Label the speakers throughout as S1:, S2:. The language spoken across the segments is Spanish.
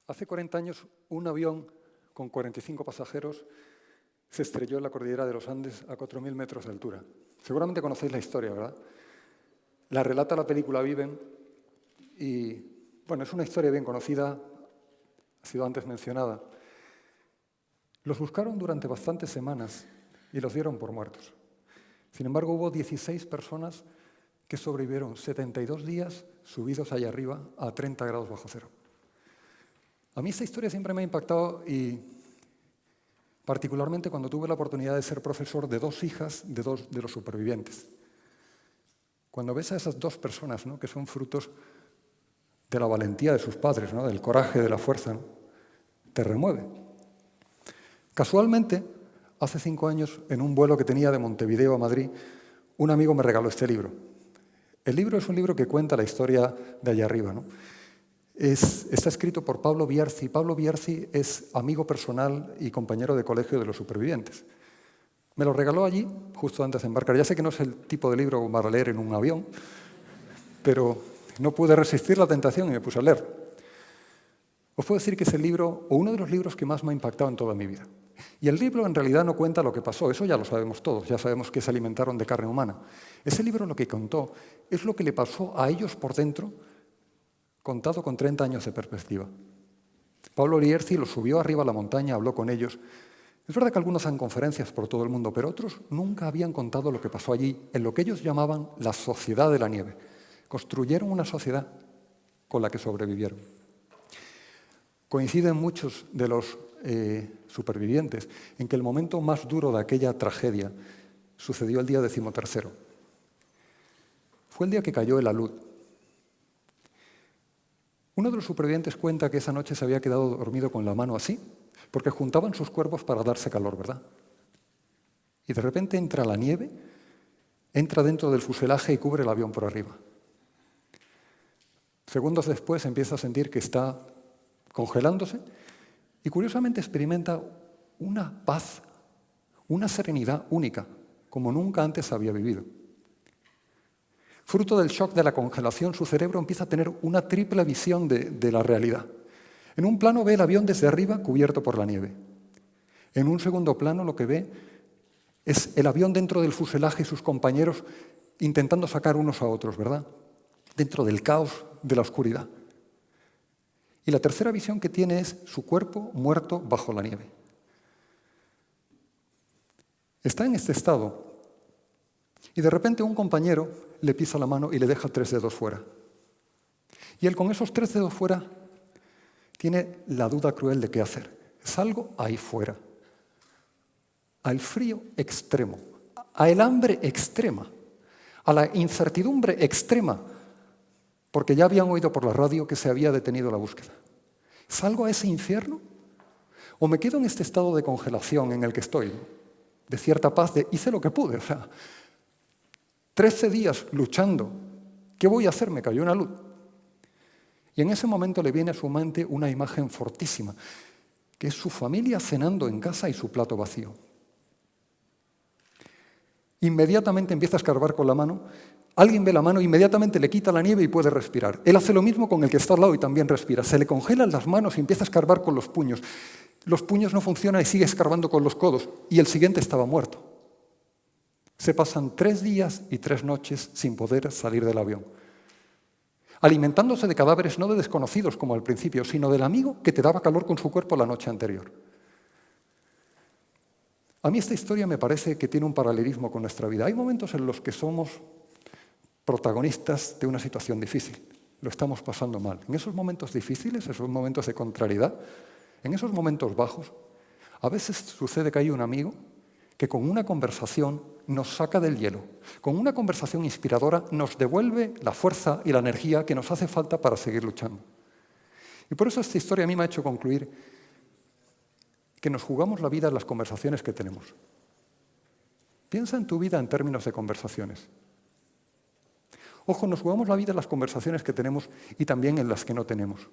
S1: Hace 40 años, un avión con 45 pasajeros se estrelló en la cordillera de los Andes a 4.000 metros de altura. Seguramente conocéis la historia, ¿verdad? La relata la película Viven y, bueno, es una historia bien conocida, ha sido antes mencionada. Los buscaron durante bastantes semanas y los dieron por muertos. Sin embargo, hubo 16 personas que sobrevivieron 72 días subidos allá arriba a 30 grados bajo cero. A mí esta historia siempre me ha impactado y particularmente cuando tuve la oportunidad de ser profesor de dos hijas de dos de los supervivientes. Cuando ves a esas dos personas, ¿no?, que son frutos de la valentía de sus padres, ¿no?, del coraje, de la fuerza, ¿no?, te remueve. Casualmente, hace 5 años, en un vuelo que tenía de Montevideo a Madrid, un amigo me regaló este libro. El libro es un libro que cuenta la historia de allá arriba, ¿no? Está escrito por Pablo Bierzi. Pablo Bierzi es amigo personal y compañero de colegio de los supervivientes. Me lo regaló allí, justo antes de embarcar. Ya sé que no es el tipo de libro para leer en un avión, pero no pude resistir la tentación y me puse a leer. Os puedo decir que es el libro, o uno de los libros que más me ha impactado en toda mi vida. Y el libro en realidad no cuenta lo que pasó, eso ya lo sabemos todos, ya sabemos que se alimentaron de carne humana. Ese libro lo que contó es lo que le pasó a ellos por dentro, contado con 30 años de perspectiva. Pablo Bierzi los subió arriba a la montaña, habló con ellos. Es verdad que algunos dan conferencias por todo el mundo, pero otros nunca habían contado lo que pasó allí, en lo que ellos llamaban la sociedad de la nieve. Construyeron una sociedad con la que sobrevivieron. Coinciden muchos de los supervivientes en que el momento más duro de aquella tragedia sucedió el día 13º. Fue el día que cayó el alud. Uno de los supervivientes cuenta que esa noche se había quedado dormido con la mano así, porque juntaban sus cuerpos para darse calor, ¿verdad? Y de repente entra la nieve, entra dentro del fuselaje y cubre el avión por arriba. Segundos después empieza a sentir que está congelándose y curiosamente experimenta una paz, una serenidad única, como nunca antes había vivido. Fruto del shock de la congelación, su cerebro empieza a tener una triple visión de la realidad. En un plano ve el avión desde arriba cubierto por la nieve. En un segundo plano lo que ve es el avión dentro del fuselaje y sus compañeros intentando sacar unos a otros, ¿verdad? Dentro del caos, de la oscuridad. Y la tercera visión que tiene es su cuerpo muerto bajo la nieve. Está en este estado y de repente un compañero le pisa la mano y le deja 3 dedos fuera. Y él con esos 3 dedos fuera tiene la duda cruel de qué hacer. Salgo ahí fuera, al frío extremo, al hambre extrema, a la incertidumbre extrema, porque ya habían oído por la radio que se había detenido la búsqueda. ¿Salgo a ese infierno? ¿O me quedo en este estado de congelación en el que estoy, de cierta paz, de hice lo que pude? 13 días luchando. ¿Qué voy a hacer? Me cayó una luz. Y en ese momento le viene a su mente una imagen fortísima, que es su familia cenando en casa y su plato vacío. Inmediatamente empieza a escarbar con la mano. Alguien ve la mano, inmediatamente le quita la nieve y puede respirar. Él hace lo mismo con el que está al lado y también respira. Se le congelan las manos y empieza a escarbar con los puños. Los puños no funcionan y sigue escarbando con los codos. Y el siguiente estaba muerto. Se pasan 3 días y 3 noches sin poder salir del avión, alimentándose de cadáveres no de desconocidos como al principio, sino del amigo que te daba calor con su cuerpo la noche anterior. A mí esta historia me parece que tiene un paralelismo con nuestra vida. Hay momentos en los que somos protagonistas de una situación difícil, lo estamos pasando mal. En esos momentos difíciles, esos momentos de contrariedad, en esos momentos bajos, a veces sucede que hay un amigo que con una conversación nos saca del hielo, con una conversación inspiradora nos devuelve la fuerza y la energía que nos hace falta para seguir luchando. Y por eso esta historia a mí me ha hecho concluir que nos jugamos la vida en las conversaciones que tenemos. Piensa en tu vida en términos de conversaciones. Ojo, nos jugamos la vida en las conversaciones que tenemos y también en las que no tenemos.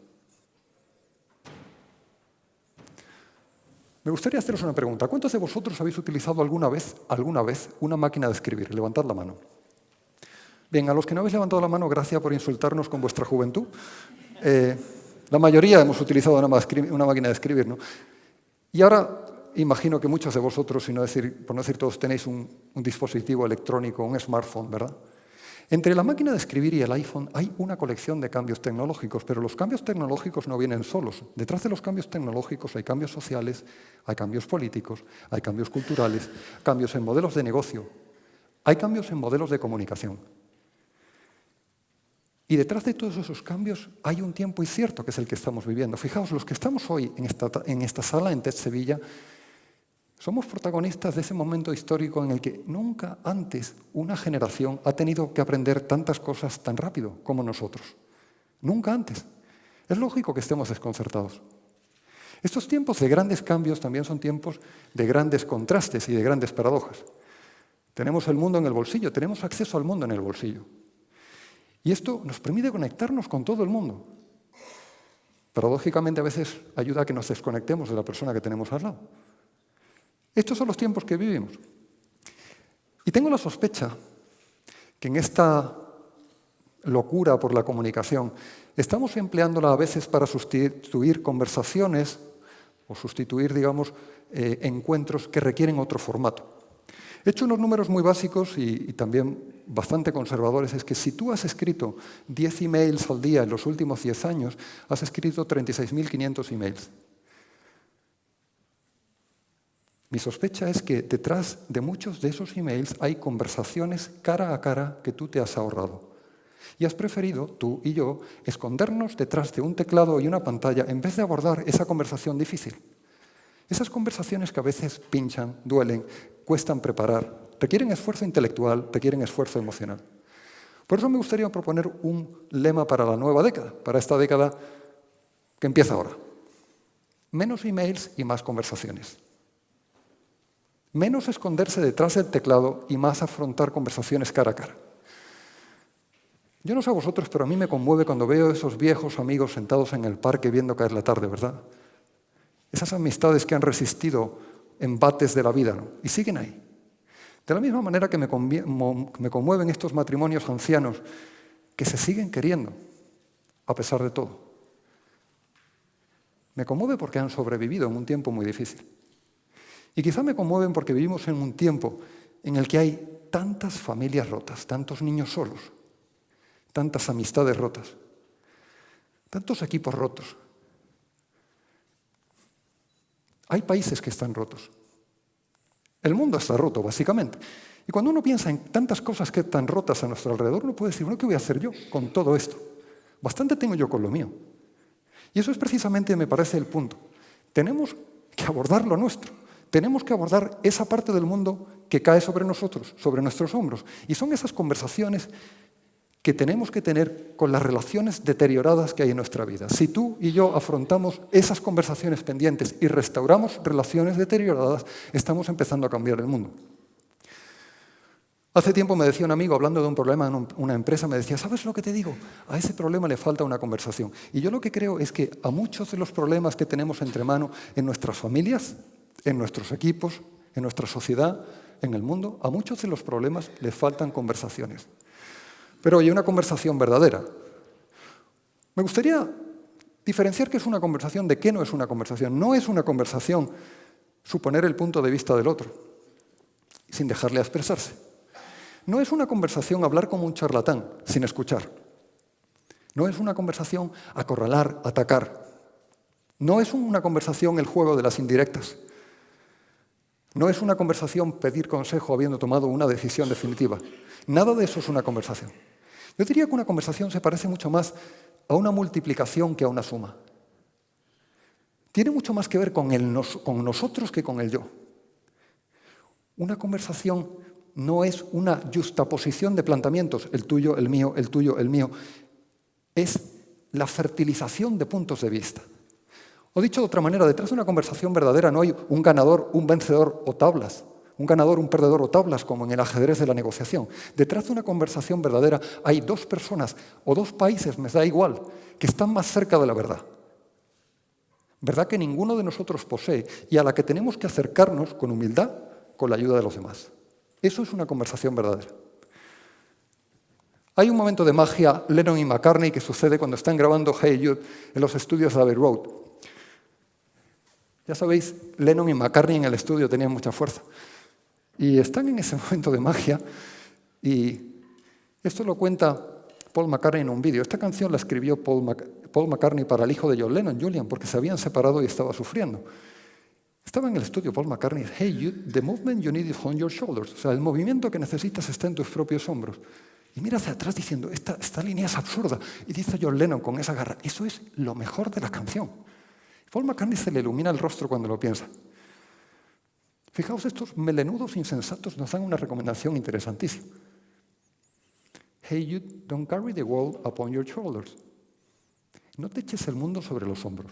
S1: Me gustaría haceros una pregunta. ¿Cuántos de vosotros habéis utilizado alguna vez, una máquina de escribir? Levantad la mano. Bien, a los que no habéis levantado la mano, gracias por insultarnos con vuestra juventud. La mayoría hemos utilizado una máquina de escribir, ¿no? Y ahora imagino que muchos de vosotros, por no decir todos, tenéis un dispositivo electrónico, un smartphone, ¿verdad? Entre la máquina de escribir y el iPhone hay una colección de cambios tecnológicos, pero los cambios tecnológicos no vienen solos. Detrás de los cambios tecnológicos hay cambios sociales, hay cambios políticos, hay cambios culturales, cambios en modelos de negocio, hay cambios en modelos de comunicación. Y detrás de todos esos cambios hay un tiempo incierto, que es el que estamos viviendo. Fijaos, los que estamos hoy en esta sala, en TED Sevilla, somos protagonistas de ese momento histórico en el que nunca antes una generación ha tenido que aprender tantas cosas tan rápido como nosotros. Nunca antes. Es lógico que estemos desconcertados. Estos tiempos de grandes cambios también son tiempos de grandes contrastes y de grandes paradojas. Tenemos el mundo en el bolsillo, tenemos acceso al mundo en el bolsillo. Y esto nos permite conectarnos con todo el mundo. Paradójicamente, a veces ayuda a que nos desconectemos de la persona que tenemos al lado. Estos son los tiempos que vivimos. Y tengo la sospecha que en esta locura por la comunicación estamos empleándola a veces para sustituir conversaciones o sustituir, digamos, encuentros que requieren otro formato. He hecho unos números muy básicos y también bastante conservadores. Es que si tú has escrito 10 emails al día en los últimos 10 años, has escrito 36.500 emails. Mi sospecha es que detrás de muchos de esos emails hay conversaciones cara a cara que tú te has ahorrado. Y has preferido, tú y yo, escondernos detrás de un teclado y una pantalla en vez de abordar esa conversación difícil. Esas conversaciones que a veces pinchan, duelen, cuestan preparar, requieren esfuerzo intelectual, requieren esfuerzo emocional. Por eso me gustaría proponer un lema para la nueva década, para esta década que empieza ahora. Menos emails y más conversaciones. Menos esconderse detrás del teclado y más afrontar conversaciones cara a cara. Yo no sé a vosotros, pero a mí me conmueve cuando veo esos viejos amigos sentados en el parque viendo caer la tarde, ¿verdad? Esas amistades que han resistido embates de la vida, ¿no? Y siguen ahí. De la misma manera que me conmueven estos matrimonios ancianos que se siguen queriendo, a pesar de todo. Me conmueve porque han sobrevivido en un tiempo muy difícil. Y quizá me conmueven porque vivimos en un tiempo en el que hay tantas familias rotas, tantos niños solos, tantas amistades rotas, tantos equipos rotos. Hay países que están rotos. El mundo está roto, básicamente. Y cuando uno piensa en tantas cosas que están rotas a nuestro alrededor, uno puede decir, bueno, ¿qué voy a hacer yo con todo esto? Bastante tengo yo con lo mío. Y eso es precisamente, me parece, el punto. Tenemos que abordar lo nuestro. Tenemos que abordar esa parte del mundo que cae sobre nosotros, sobre nuestros hombros. Y son esas conversaciones que tenemos que tener con las relaciones deterioradas que hay en nuestra vida. Si tú y yo afrontamos esas conversaciones pendientes y restauramos relaciones deterioradas, estamos empezando a cambiar el mundo. Hace tiempo me decía un amigo, hablando de un problema en una empresa, me decía, ¿sabes lo que te digo? A ese problema le falta una conversación. Y yo lo que creo es que a muchos de los problemas que tenemos entre manos en nuestras familias, en nuestros equipos, en nuestra sociedad, en el mundo, a muchos de los problemas les faltan conversaciones. Pero hay una conversación verdadera. Me gustaría diferenciar qué es una conversación de qué no es una conversación. No es una conversación suponer el punto de vista del otro, sin dejarle expresarse. No es una conversación hablar como un charlatán, sin escuchar. No es una conversación acorralar, atacar. No es una conversación el juego de las indirectas. No es una conversación pedir consejo habiendo tomado una decisión definitiva. Nada de eso es una conversación. Yo diría que una conversación se parece mucho más a una multiplicación que a una suma. Tiene mucho más que ver con nosotros que con el yo. Una conversación no es una justaposición de planteamientos, el tuyo, el mío, el tuyo, el mío. Es la fertilización de puntos de vista. O dicho de otra manera, detrás de una conversación verdadera no hay un ganador, un vencedor o tablas. Un ganador, un perdedor o tablas, como en el ajedrez de la negociación. Detrás de una conversación verdadera hay dos personas o dos países, me da igual, que están más cerca de la verdad. Verdad que ninguno de nosotros posee y a la que tenemos que acercarnos con humildad, con la ayuda de los demás. Eso es una conversación verdadera. Hay un momento de magia, Lennon y McCartney, que sucede cuando están grabando Hey Jude en los estudios de Abbey Road. Ya sabéis, Lennon y McCartney en el estudio tenían mucha fuerza. Y están en ese momento de magia, y esto lo cuenta Paul McCartney en un vídeo. Esta canción la escribió Paul McCartney para el hijo de John Lennon, Julian, porque se habían separado y estaba sufriendo. Estaba en el estudio Paul McCartney, Hey Jude, the movement you need is on your shoulders. O sea, el movimiento que necesitas está en tus propios hombros. Y mira hacia atrás diciendo, esta línea es absurda. Y dice John Lennon con esa garra, eso es lo mejor de la canción. Paul McCartney se le ilumina el rostro cuando lo piensa. Fijaos, estos melenudos insensatos nos dan una recomendación interesantísima. Hey you, don't carry the world upon your shoulders. No te eches el mundo sobre los hombros.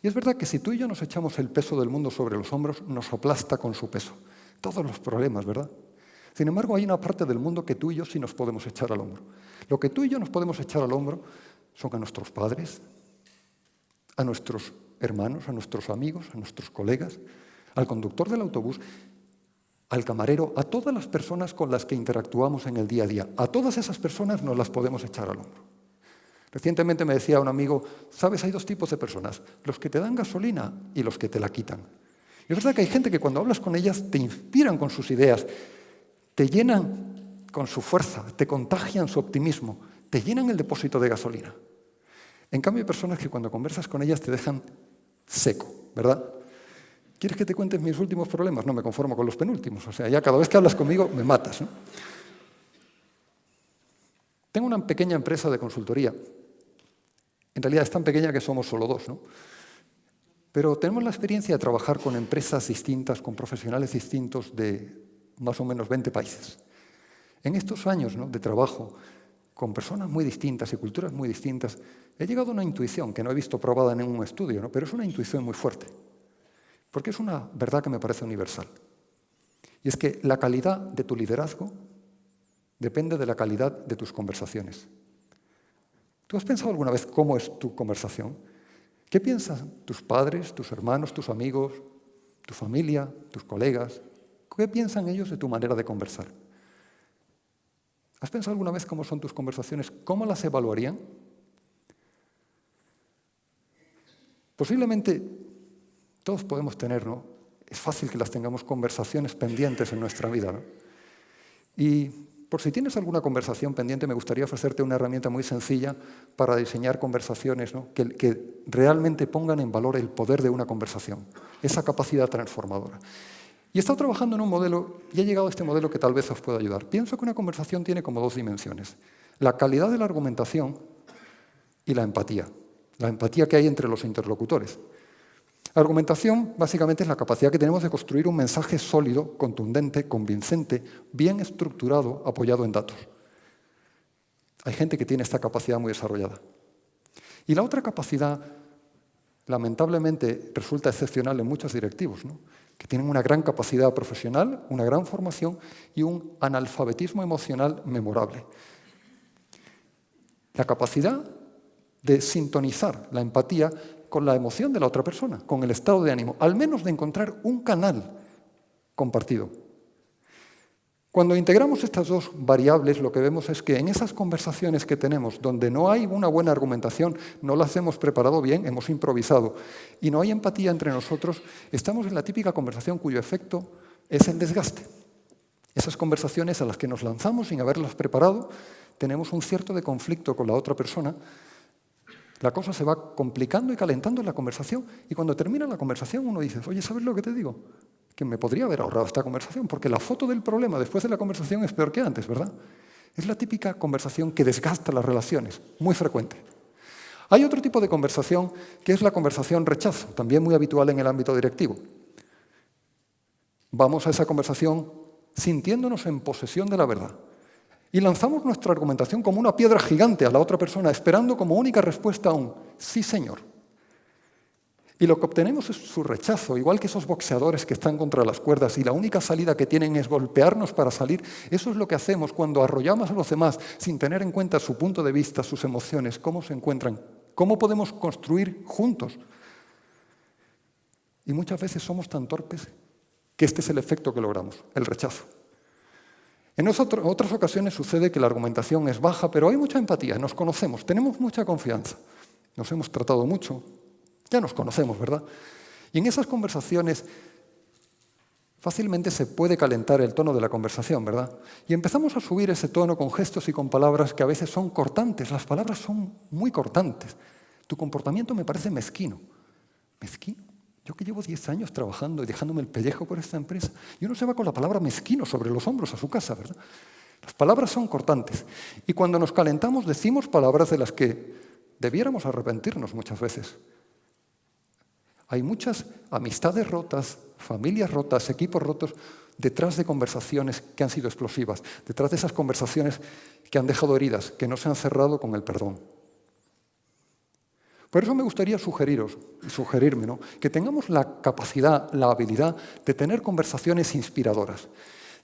S1: Y es verdad que si tú y yo nos echamos el peso del mundo sobre los hombros, nos aplasta con su peso. Todos los problemas, ¿verdad? Sin embargo, hay una parte del mundo que tú y yo sí nos podemos echar al hombro. Lo que tú y yo nos podemos echar al hombro son a nuestros padres, a nuestros hermanos, a nuestros amigos, a nuestros colegas, al conductor del autobús, al camarero, a todas las personas con las que interactuamos en el día a día. A todas esas personas nos las podemos echar al hombro. Recientemente me decía un amigo, ¿sabes? Hay dos tipos de personas, los que te dan gasolina y los que te la quitan. Y es verdad que hay gente que cuando hablas con ellas te inspiran con sus ideas, te llenan con su fuerza, te contagian su optimismo, te llenan el depósito de gasolina. En cambio hay personas que cuando conversas con ellas te dejan seco, ¿verdad? ¿Quieres que te cuente mis últimos problemas? No me conformo con los penúltimos. O sea, ya cada vez que hablas conmigo me matas, ¿no? Tengo una pequeña empresa de consultoría. En realidad es tan pequeña que somos solo dos, ¿no? Pero tenemos la experiencia de trabajar con empresas distintas, con profesionales distintos de más o menos 20 países. En estos años, ¿no?, de trabajo con personas muy distintas y culturas muy distintas, he llegado a una intuición que no he visto probada en ningún estudio, ¿no?, pero es una intuición muy fuerte. Porque es una verdad que me parece universal. Y es que la calidad de tu liderazgo depende de la calidad de tus conversaciones. ¿Tú has pensado alguna vez cómo es tu conversación? ¿Qué piensan tus padres, tus hermanos, tus amigos, tu familia, tus colegas? ¿Qué piensan ellos de tu manera de conversar? ¿Has pensado alguna vez cómo son tus conversaciones? ¿Cómo las evaluarían? Posiblemente todos podemos tener, ¿no? Es fácil que las tengamos conversaciones pendientes en nuestra vida, ¿no? Y por si tienes alguna conversación pendiente, me gustaría ofrecerte una herramienta muy sencilla para diseñar conversaciones, ¿no?, que realmente pongan en valor el poder de una conversación, esa capacidad transformadora. Y he estado trabajando en un modelo y he llegado a este modelo que tal vez os pueda ayudar. Pienso que una conversación tiene como dos dimensiones: la calidad de la argumentación y la empatía que hay entre los interlocutores. La argumentación, básicamente, es la capacidad que tenemos de construir un mensaje sólido, contundente, convincente, bien estructurado, apoyado en datos. Hay gente que tiene esta capacidad muy desarrollada. Y la otra capacidad, lamentablemente, resulta excepcional en muchos directivos, ¿no?, que tienen una gran capacidad profesional, una gran formación y un analfabetismo emocional memorable. La capacidad de sintonizar la empatía con la emoción de la otra persona, con el estado de ánimo, al menos de encontrar un canal compartido. Cuando integramos estas dos variables, lo que vemos es que en esas conversaciones que tenemos, donde no hay una buena argumentación, no las hemos preparado bien, hemos improvisado, y no hay empatía entre nosotros, estamos en la típica conversación cuyo efecto es el desgaste. Esas conversaciones a las que nos lanzamos sin haberlas preparado, tenemos un cierto de conflicto con la otra persona, la cosa se va complicando y calentando en la conversación, y cuando termina la conversación uno dice, oye, ¿sabes lo que te digo? Que me podría haber ahorrado esta conversación, porque la foto del problema después de la conversación es peor que antes, ¿verdad? Es la típica conversación que desgasta las relaciones, muy frecuente. Hay otro tipo de conversación que es la conversación rechazo, también muy habitual en el ámbito directivo. Vamos a esa conversación sintiéndonos en posesión de la verdad y lanzamos nuestra argumentación como una piedra gigante a la otra persona, esperando como única respuesta un sí, señor. Y lo que obtenemos es su rechazo, igual que esos boxeadores que están contra las cuerdas y la única salida que tienen es golpearnos para salir. Eso es lo que hacemos cuando arrollamos a los demás sin tener en cuenta su punto de vista, sus emociones, cómo se encuentran, cómo podemos construir juntos. Y muchas veces somos tan torpes que este es el efecto que logramos, el rechazo. En otras ocasiones sucede que la argumentación es baja, pero hay mucha empatía, nos conocemos, tenemos mucha confianza, nos hemos tratado mucho, ya nos conocemos, ¿verdad? Y en esas conversaciones fácilmente se puede calentar el tono de la conversación, ¿verdad? Y empezamos a subir ese tono con gestos y con palabras que a veces son cortantes, las palabras son muy cortantes. Tu comportamiento me parece mezquino. ¿Mezquino? Yo que llevo 10 años trabajando y dejándome el pellejo por esta empresa, y uno se va con la palabra mezquino sobre los hombros a su casa, ¿verdad? Las palabras son cortantes. Y cuando nos calentamos decimos palabras de las que debiéramos arrepentirnos muchas veces. Hay muchas amistades rotas, familias rotas, equipos rotos, detrás de conversaciones que han sido explosivas, detrás de esas conversaciones que han dejado heridas, que no se han cerrado con el perdón. Por eso me gustaría sugerirme, ¿no?, que tengamos la capacidad, la habilidad de tener conversaciones inspiradoras,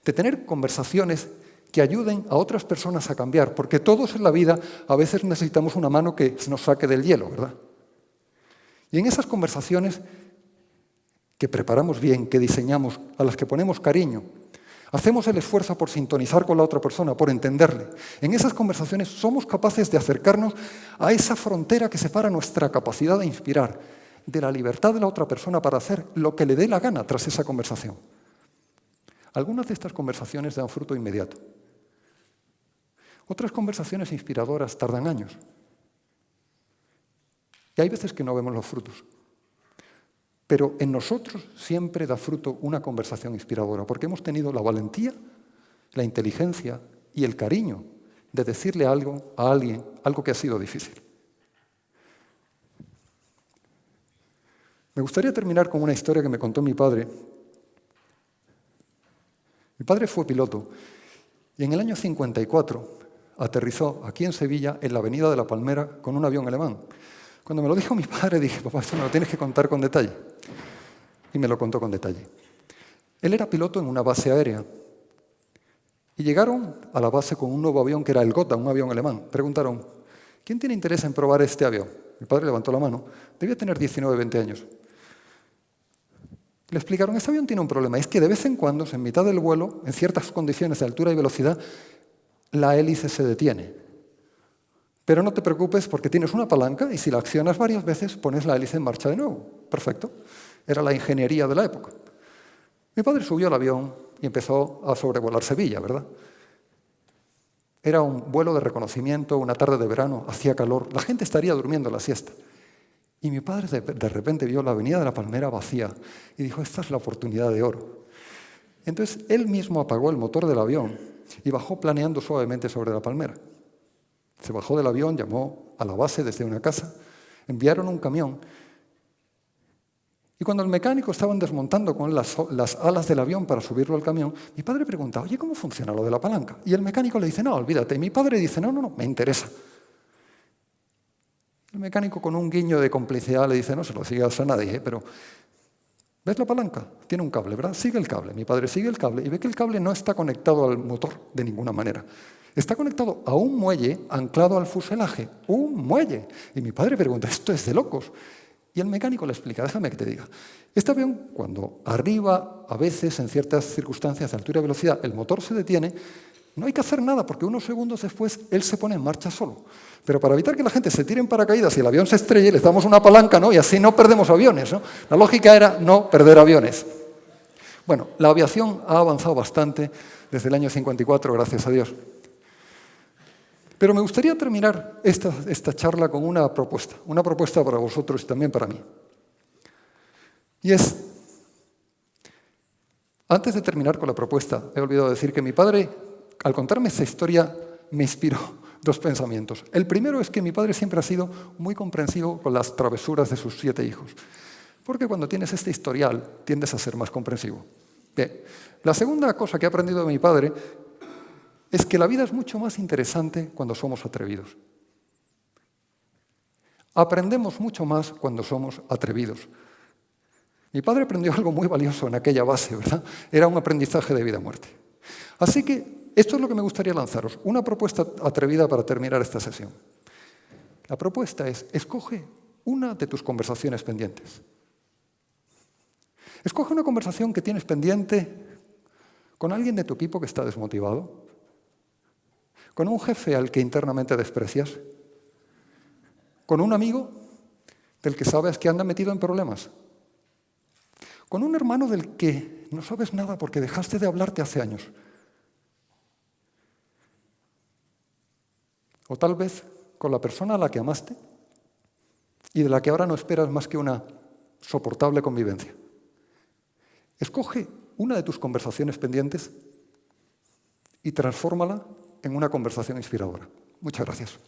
S1: de tener conversaciones que ayuden a otras personas a cambiar, porque todos en la vida a veces necesitamos una mano que nos saque del hielo, ¿verdad? Y en esas conversaciones que preparamos bien, que diseñamos, a las que ponemos cariño, hacemos el esfuerzo por sintonizar con la otra persona, por entenderle. En esas conversaciones somos capaces de acercarnos a esa frontera que separa nuestra capacidad de inspirar de la libertad de la otra persona para hacer lo que le dé la gana tras esa conversación. Algunas de estas conversaciones dan fruto inmediato. Otras conversaciones inspiradoras tardan años. Y hay veces que no vemos los frutos. Pero en nosotros siempre da fruto una conversación inspiradora, porque hemos tenido la valentía, la inteligencia y el cariño de decirle algo a alguien, algo que ha sido difícil. Me gustaría terminar con una historia que me contó mi padre. Mi padre fue piloto y en el año 54 aterrizó aquí en Sevilla, en la Avenida de la Palmera, con un avión alemán. Cuando me lo dijo mi padre, dije, papá, esto me lo tienes que contar con detalle. Y me lo contó con detalle. Él era piloto en una base aérea. Y llegaron a la base con un nuevo avión que era el Gotha, un avión alemán. Preguntaron, ¿quién tiene interés en probar este avión? Mi padre levantó la mano. Debía tener 19, 20 años. Le explicaron, este avión tiene un problema. Es que de vez en cuando, en mitad del vuelo, en ciertas condiciones de altura y velocidad, la hélice se detiene. Pero no te preocupes porque tienes una palanca y si la accionas varias veces pones la hélice en marcha de nuevo. Perfecto. Era la ingeniería de la época. Mi padre subió al avión y empezó a sobrevolar Sevilla, ¿verdad? Era un vuelo de reconocimiento, una tarde de verano, hacía calor, la gente estaría durmiendo la siesta. Y mi padre de repente vio la Avenida de la Palmera vacía y dijo, esta es la oportunidad de oro. Entonces él mismo apagó el motor del avión y bajó planeando suavemente sobre la palmera. Se bajó del avión, llamó a la base desde una casa, enviaron un camión y cuando el mecánico estaban desmontando con las alas del avión para subirlo al camión, mi padre pregunta, oye, ¿cómo funciona lo de la palanca? Y el mecánico le dice, no, olvídate. Y mi padre dice, no, me interesa. El mecánico con un guiño de complicidad le dice, no se lo sigas a nadie, pero ¿ves la palanca? Tiene un cable, ¿verdad? Sigue el cable. Mi padre sigue el cable y ve que el cable no está conectado al motor de ninguna manera. Está conectado a un muelle anclado al fuselaje. ¡Un muelle! Y mi padre pregunta, esto es de locos. Y el mecánico le explica, déjame que te diga. Este avión, cuando arriba, a veces, en ciertas circunstancias de altura y velocidad, el motor se detiene, no hay que hacer nada, porque unos segundos después él se pone en marcha solo. Pero para evitar que la gente se tire en paracaídas y el avión se estrelle, les damos una palanca, ¿no? Y así no perdemos aviones, ¿no? La lógica era no perder aviones. Bueno, la aviación ha avanzado bastante desde el año 54, gracias a Dios. Pero me gustaría terminar esta charla con una propuesta para vosotros y también para mí. Y es, antes de terminar con la propuesta, he olvidado decir que mi padre, al contarme esta historia, me inspiró dos pensamientos. El primero es que mi padre siempre ha sido muy comprensivo con las travesuras de sus 7 hijos. Porque cuando tienes este historial, tiendes a ser más comprensivo. Bien. La segunda cosa que he aprendido de mi padre es que la vida es mucho más interesante cuando somos atrevidos. Aprendemos mucho más cuando somos atrevidos. Mi padre aprendió algo muy valioso en aquella base, ¿verdad? Era un aprendizaje de vida o muerte. Así que esto es lo que me gustaría lanzaros, una propuesta atrevida para terminar esta sesión. La propuesta es, escoge una de tus conversaciones pendientes. Escoge una conversación que tienes pendiente ¿Con alguien de tu equipo que está desmotivado? ¿Con un jefe al que internamente desprecias? ¿Con un amigo del que sabes que anda metido en problemas? ¿Con un hermano del que no sabes nada porque dejaste de hablarte hace años? O tal vez con la persona a la que amaste y de la que ahora no esperas más que una soportable convivencia. Escoge una de tus conversaciones pendientes y transfórmala en una conversación inspiradora. Muchas gracias.